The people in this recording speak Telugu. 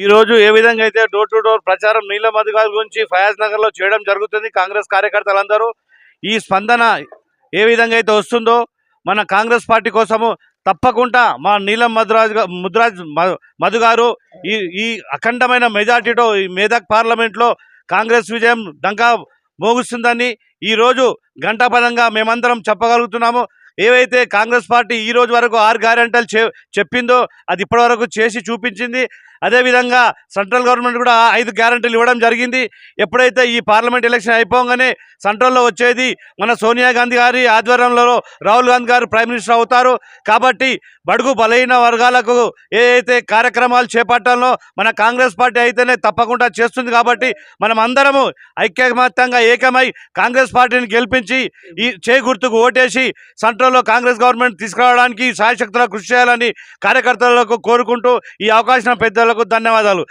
ఈ రోజు ఏ విధంగా అయితే డోర్ టు డోర్ ప్రచారం నీలం అధికారుల గురించి ఫయాజ్ నగర్ లో చేయడం జరుగుతుంది. కాంగ్రెస్ కార్యకర్తలందరూ ఈ స్పందన ఏ విధంగా అయితే వస్తుందో మన కాంగ్రెస్ పార్టీ కోసము తప్పకుండా మా నీలం మధు గారు ఈ అఖండమైన మెజార్టీతో ఈ మేదక్ పార్లమెంట్లో కాంగ్రెస్ విజయం డంకా మోగుస్తుందని ఈరోజు ఘంటాపదంగా మేమందరం చెప్పగలుగుతున్నాము. ఏవైతే కాంగ్రెస్ పార్టీ ఈ రోజు వరకు 6 గ్యారెంటీలు చెప్పిందో అది ఇప్పటి వరకు చేసి చూపించింది. అదేవిధంగా సెంట్రల్ గవర్నమెంట్ కూడా 5 గ్యారెంటీలు ఇవ్వడం జరిగింది. ఎప్పుడైతే ఈ పార్లమెంట్ ఎలక్షన్ అయిపోగానే సెంట్రల్లో వచ్చేది మన సోనియా గాంధీ గారి ఆధ్వర్యంలో రాహుల్ గాంధీ గారు ప్రైమ్ మినిస్టర్ అవుతారు. కాబట్టి బడుగు బలహీన వర్గాలకు ఏదైతే కార్యక్రమాలు చేపట్టాలో మన కాంగ్రెస్ పార్టీ అయితేనే తప్పకుండా చేస్తుంది. కాబట్టి మనం అందరము ఐక్యమత్యంగా ఏకమై కాంగ్రెస్ పార్టీని గెలిపించి ఈ గుర్తుకు ఓటేసి సెంట్రల్లో కాంగ్రెస్ గవర్నమెంట్ తీసుకురావడానికి శాయశక్తులకు కృషి చేయాలని కార్యకర్తలకు కోరుకుంటూ ఈ అవకాశం పెద్దలకు ధన్యవాదాలు.